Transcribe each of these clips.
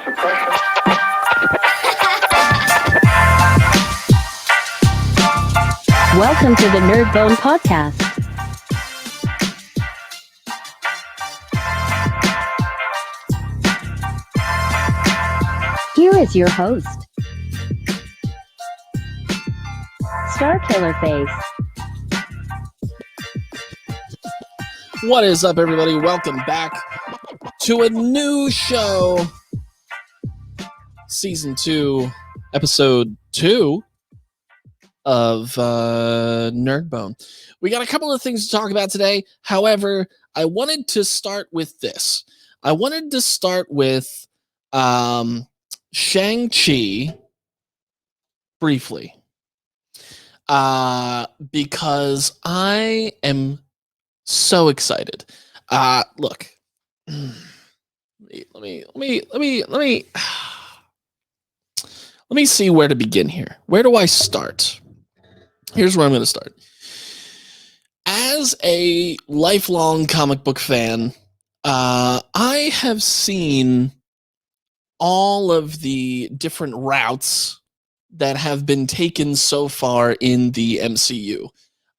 Welcome to the Nerdbone podcast. Here is your host, Star Killer Face. What is up, everybody? Welcome back to a new show. Season 2, Episode 2 of Nerdbone. We got a couple of things to talk about today. However, I wanted to start with this. I wanted to start with Shang-Chi briefly. Because I am so excited. Look. Let me see where to begin here. Where do I start? Here's where I'm going to start. As a lifelong comic book fan, I have seen all of the different routes that have been taken so far in the MCU.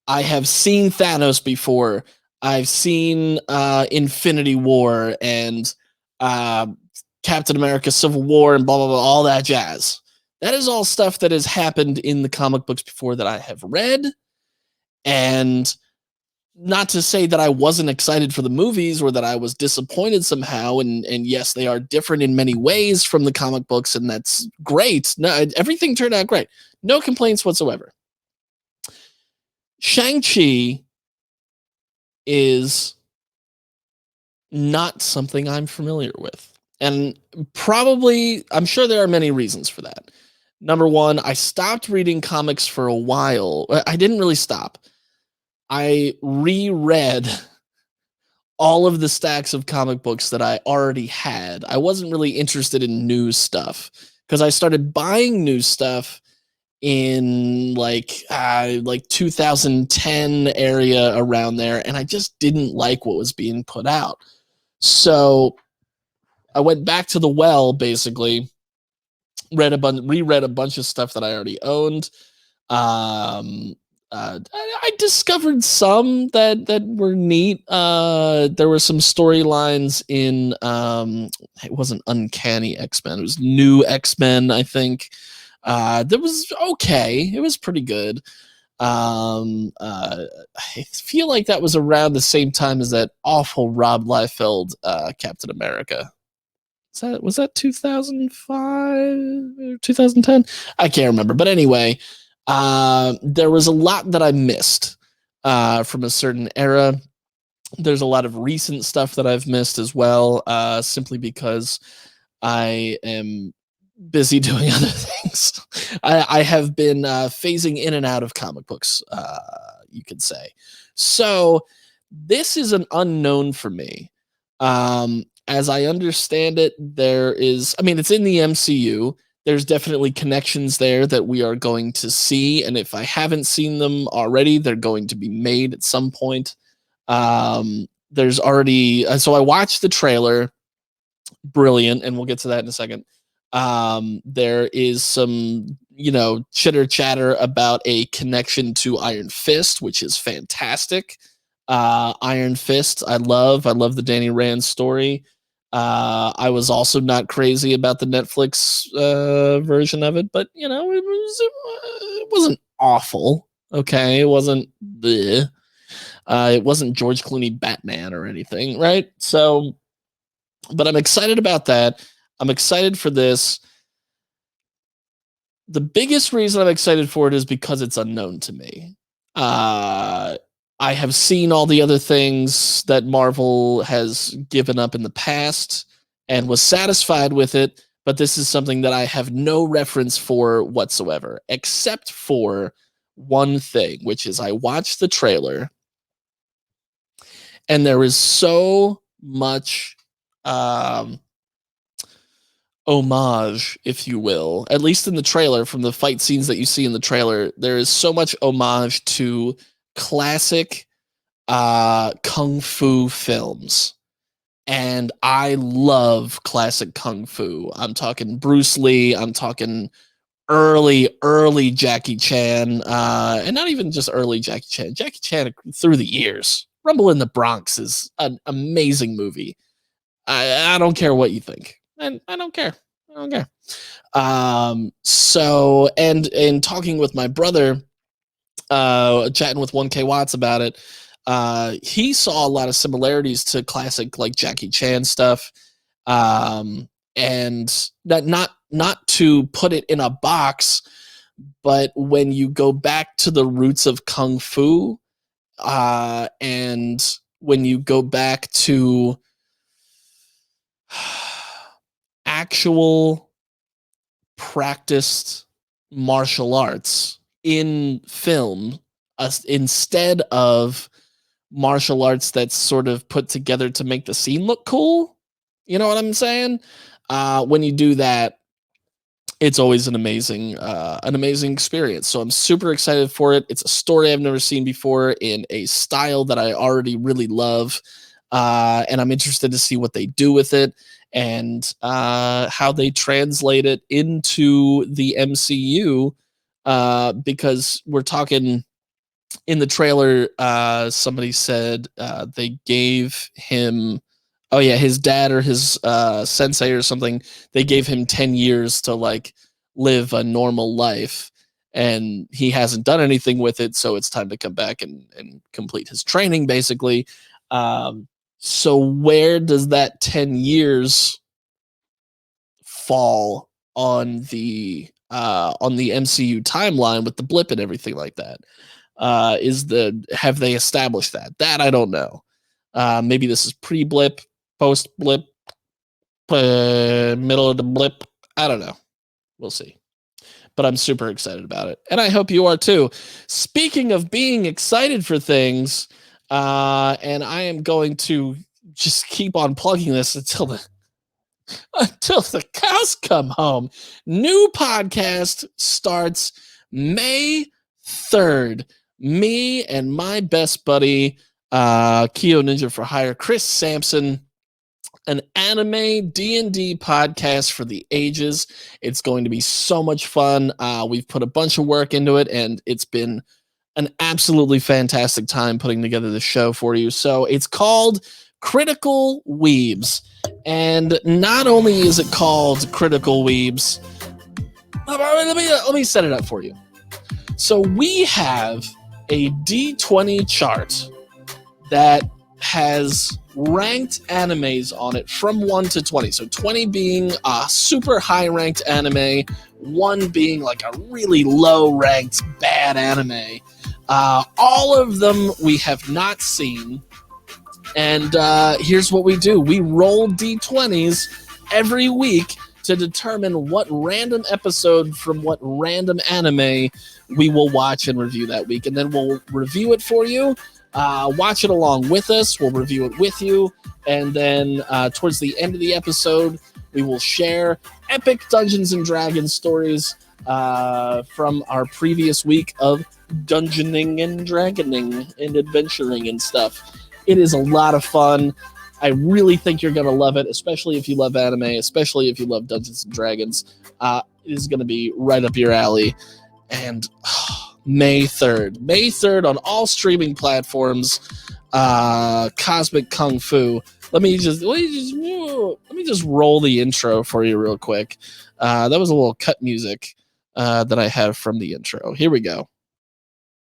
I have seen Thanos before. I've seen Infinity War and Captain America Civil War and blah, blah, blah, all that jazz. That is all stuff that has happened in the comic books before that I have read. And not to say that I wasn't excited for the movies or that I was disappointed somehow. And yes, they are different in many ways from the comic books, and that's great. No, everything turned out great. No complaints whatsoever. Shang-Chi is not something I'm familiar with. And probably, I'm sure there are many reasons for that. Number one, I stopped reading comics for a while. I didn't really stop. I reread all of the stacks of comic books that I already had. I wasn't really interested in new stuff because I started buying new stuff in like 2010 area around there, and I just didn't like what was being put out. So I went back to the well, basically, reread a bunch of stuff that I already owned. I discovered some that were neat. There were some storylines in it wasn't Uncanny X-Men, it was New X-Men, I think. That was okay. It was pretty good. I feel like that was around the same time as that awful Rob Liefeld Captain America. Was that 2005 or 2010? I can't remember. But anyway, there was a lot that I missed from a certain era. There's a lot of recent stuff that I've missed as well, simply because I am busy doing other things. I have been phasing in and out of comic books, you could say. So this is an unknown for me. As I understand it, it's in the MCU. There's definitely connections there that we are going to see. And if I haven't seen them already, they're going to be made at some point. There's already, so I watched the trailer. Brilliant. And we'll get to that in a second. There is some, chitter chatter about a connection to Iron Fist, which is fantastic. Iron Fist, I love the Danny Rand story. I was also not crazy about the Netflix version of it, but it wasn't awful. Okay, it wasn't it wasn't George Clooney Batman or anything, right? So, but I'm excited about that. I'm excited for this. The biggest reason I'm excited for it is because it's unknown to me. I have seen all the other things that Marvel has given up in the past and was satisfied with it, but this is something that I have no reference for whatsoever, except for one thing, which is I watched the trailer, and there is so much homage, if you will, at least in the trailer, from the fight scenes that you see in the trailer, there is so much homage to classic kung fu films. And I love classic kung fu. I'm talking Bruce Lee. I'm talking early Jackie Chan, and not even just early Jackie Chan. Jackie Chan through the years. Rumble in the Bronx is an amazing movie. I don't care what you think. And I don't care. I don't care. So and talking with my brother, chatting with 1K Watts about it, he saw a lot of similarities to classic like Jackie Chan stuff. And that not to put it in a box, but when you go back to the roots of kung fu, and when you go back to actual practiced martial arts in film, instead of martial arts that's sort of put together to make the scene look cool. You know what I'm saying? When you do that, it's always an amazing experience. So I'm super excited for it. It's a story I've never seen before in a style that I already really love, and I'm interested to see what they do with it and how they translate it into the MCU. Because we're talking in the trailer, somebody said they gave him, oh yeah, his dad or his sensei or something, they gave him 10 years to like live a normal life, and he hasn't done anything with it, so it's time to come back and complete his training basically. So where does that 10 years fall on the MCU timeline with the blip and everything like that? Have they established that I don't know. Maybe this is pre-blip, post-blip, middle of the blip. I don't know. We'll see. But I'm super excited about it, and I hope you are too. Speaking of being excited for things, and I am going to just keep on plugging this until the cows come home. New podcast starts May 3rd. Me and my best buddy, Kyo Ninja for Hire, Chris Sampson, an anime D&D podcast for the ages. It's going to be so much fun. We've put a bunch of work into it, and it's been an absolutely fantastic time putting together the show for you. So it's called Critical Weebs. And not only is it called Critical Weebs, let me set it up for you. So we have a D20 chart that has ranked animes on it from 1 to 20. So 20 being a super high ranked anime, 1 being like a really low ranked bad anime. All of them we have not seen. And here's what we do. We roll D20s every week to determine what random episode from what random anime we will watch and review that week. And then we'll review it for you. Watch it along with us. We'll review it with you. And then towards the end of the episode, we will share epic Dungeons and Dragons stories from our previous week of dungeoning and dragoning and adventuring and stuff. It is a lot of fun. I really think you're going to love it, especially if you love anime, especially if you love Dungeons and Dragons. It is going to be right up your alley. And May 3rd. May 3rd on all streaming platforms. Cosmic Kung Fu. Let me just roll the intro for you real quick. That was a little cut music that I have from the intro. Here we go.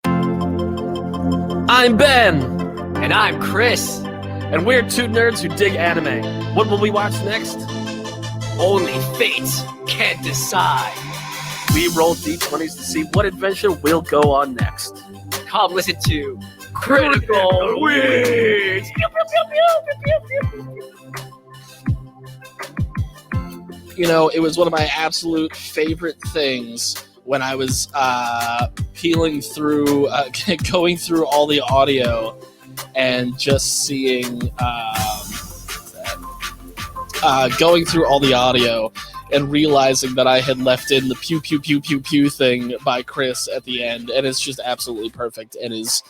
I'm Ben. And I'm Chris. And we're two nerds who dig anime. What will we watch next? Only fate can't decide. We roll D20s to see what adventure we'll go on next. Come listen to Critical Weeks. You know, it was one of my absolute favorite things when I was peeling through, going through all the audio and just seeing, going through all the audio and realizing that I had left in the pew, pew, pew, pew, pew thing by Chris at the end. And it's just absolutely perfect and is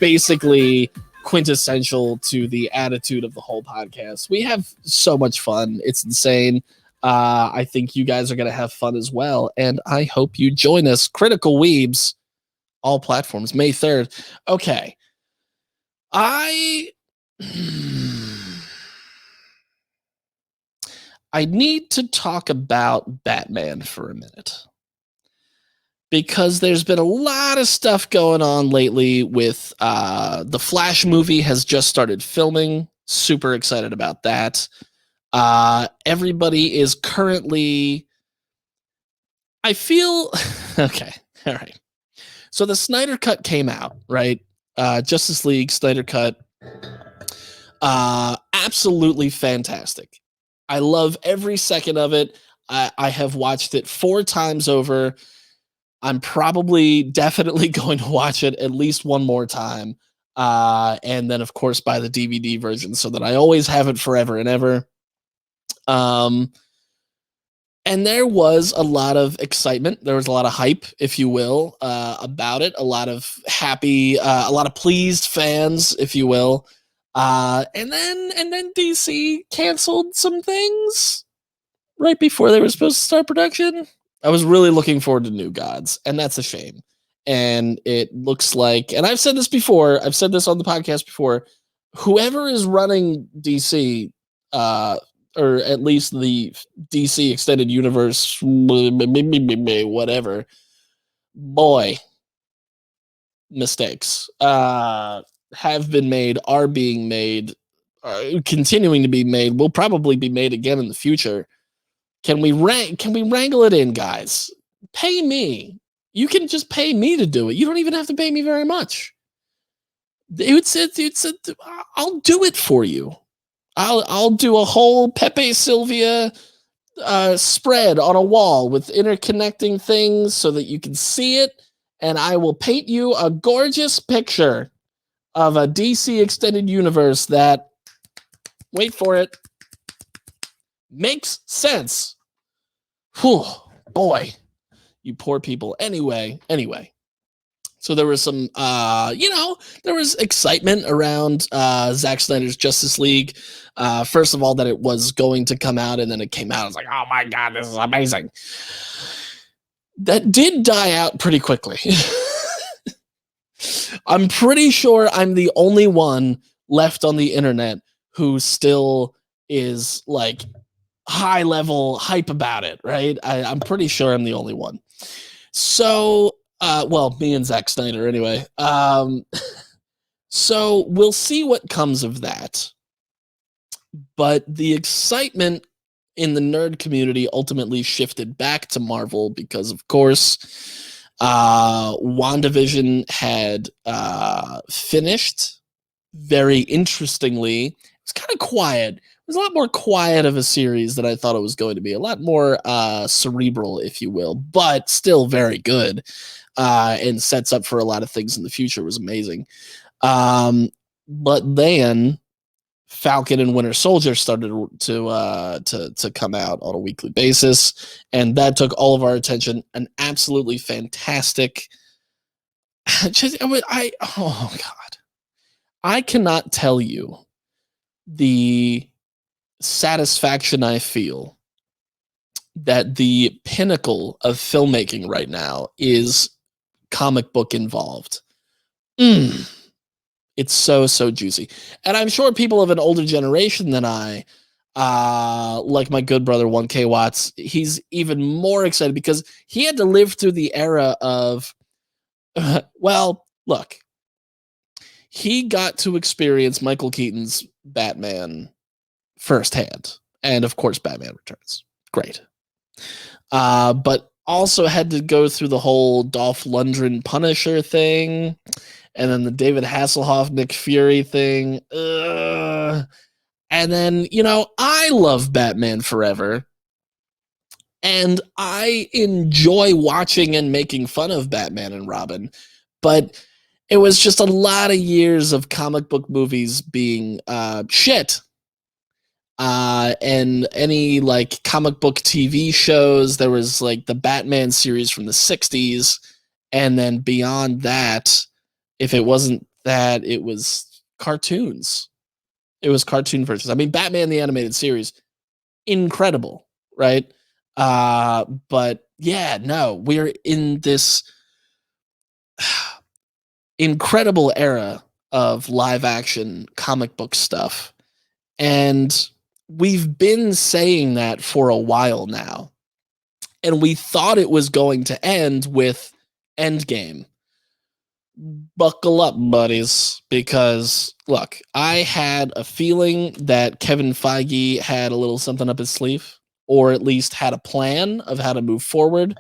basically quintessential to the attitude of the whole podcast. We have so much fun. It's insane. I think you guys are going to have fun as well. And I hope you join us. Critical Weebs, all platforms, May 3rd. Okay. I need to talk about Batman for a minute, because there's been a lot of stuff going on lately with the Flash movie has just started filming. Super excited about that. Everybody is currently, I feel, okay, all right. So the Snyder Cut came out, right? Justice League Snyder Cut. Absolutely fantastic. I love every second of it. I have watched it 4 times over. I'm definitely going to watch it at least one more time. And then, of course, buy the DVD version so that I always have it forever and ever. And there was a lot of excitement. There was a lot of hype, if you will, about it. A lot of happy, a lot of pleased fans, if you will. And then DC canceled some things right before they were supposed to start production. I was really looking forward to New Gods, and that's a shame. And it looks like, and I've said this before, I've said this on the podcast before, whoever is running DC, or at least the DC Extended Universe, whatever, boy, mistakes have been made, are being made, continuing to be made, will probably be made again in the future. Can we wrangle it in, guys? Pay me. You can just pay me to do it. You don't even have to pay me very much. I'll do it for you. I'll do a whole Pepe Sylvia spread on a wall with interconnecting things so that you can see it, and I will paint you a gorgeous picture of a DC Extended Universe that, wait for it, makes sense. Whew, boy, you poor people. Anyway. So there was some, there was excitement around Zack Snyder's Justice League. First of all, that it was going to come out, and then it came out. I was like, oh my God, this is amazing. That did die out pretty quickly. I'm pretty sure I'm the only one left on the internet who still is like high level hype about it, right? I'm pretty sure I'm the only one. So, well, me and Zack Snyder anyway. So we'll see what comes of that. But the excitement in the nerd community ultimately shifted back to Marvel because, of course, WandaVision had finished very interestingly. It was kind of quiet. It was a lot more quiet of a series than I thought it was going to be. A lot more cerebral, if you will, but still very good, and sets up for a lot of things in the future. It was amazing. But then Falcon and Winter Soldier started to come out on a weekly basis, and that took all of our attention. An absolutely fantastic. Oh God, I cannot tell you the satisfaction I feel that the pinnacle of filmmaking right now is comic book involved. It's so juicy. And I'm sure people of an older generation than I, like my good brother 1K Watts, he's even more excited because he had to live through the era of, well, look, he got to experience Michael Keaton's Batman firsthand. And of course, Batman Returns. Great. But also had to go through the whole Dolph Lundgren Punisher thing, and then the David Hasselhoff Nick Fury thing. And then, I love Batman Forever, and I enjoy watching and making fun of Batman and Robin, but it was just a lot of years of comic book movies being shit. And any like comic book TV shows, there was like the Batman series from the 60s, and then beyond that, if it wasn't that, it was cartoons. It was cartoon versions. I mean, Batman the Animated Series, incredible, right? But yeah, no, we're in this incredible era of live action comic book stuff. And we've been saying that for a while now. And we thought it was going to end with Endgame. Buckle up, buddies, because look, I had a feeling that Kevin Feige had a little something up his sleeve, or at least had a plan of how to move forward.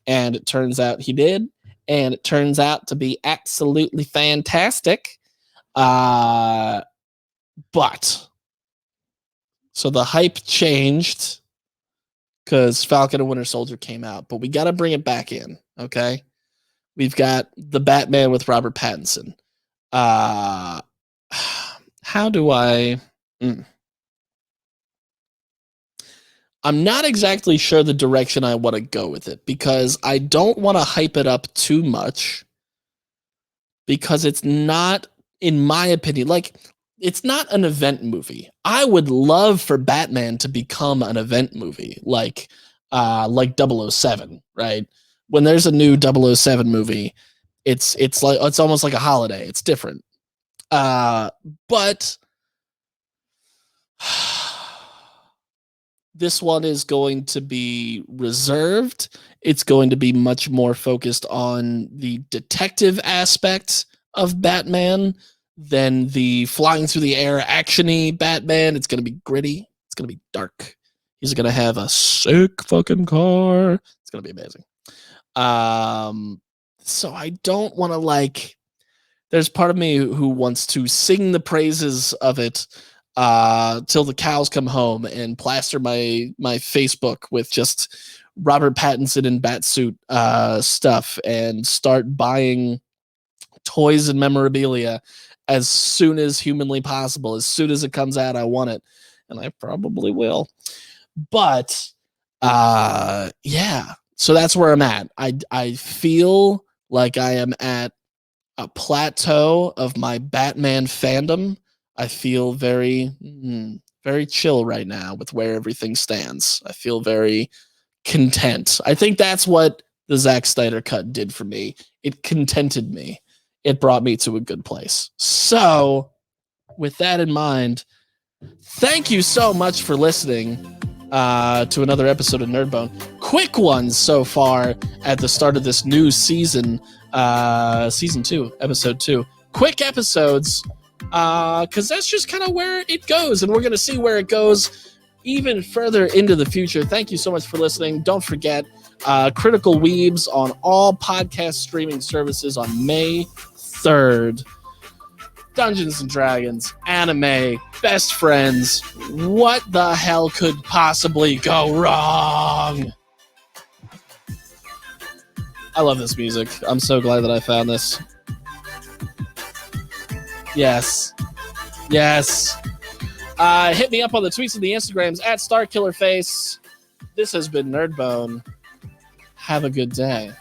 And it turns out he did. And it turns out to be absolutely fantastic. But so the hype changed because Falcon and Winter Soldier came out, but we got to bring it back in, okay? We've got the Batman with Robert Pattinson. How do I... I'm not exactly sure the direction I want to go with it, because I don't want to hype it up too much, because it's not, in my opinion, like, it's not an event movie. I would love for Batman to become an event movie, like 007, right? When there's a new 007 movie, it's like, it's almost like a holiday. It's different. But this one is going to be reserved. It's going to be much more focused on the detective aspect of Batman than the flying through the air actiony Batman. It's going to be gritty. It's going to be dark. He's going to have a sick fucking car. It's going to be amazing. So I don't want to, like, there's part of me who wants to sing the praises of it till the cows come home and plaster my Facebook with just Robert Pattinson in Batsuit stuff and start buying toys and memorabilia as soon as humanly possible. As soon as it comes out, I want it, and I probably will. But yeah, so that's where I'm at. I feel like I am at a plateau of my Batman fandom. I feel very chill right now with where everything stands. I feel very content. I think that's what the Zack Snyder cut did for me. It contented me. It brought me to a good place. So, with that in mind, thank you so much for listening to another episode of Nerdbone. Quick ones so far at the start of this new season, season 2, episode 2. Quick episodes, because that's just kind of where it goes, and we're going to see where it goes even further into the future. Thank you so much for listening. Don't forget, Critical Weebs on all podcast streaming services on May 3rd. Dungeons and Dragons, anime, best friends. What the hell could possibly go wrong? I love this music. I'm so glad that I found this. Yes. Yes. Hit me up on the tweets and the Instagrams at StarKillerFace. This has been Nerdbone. Have a good day.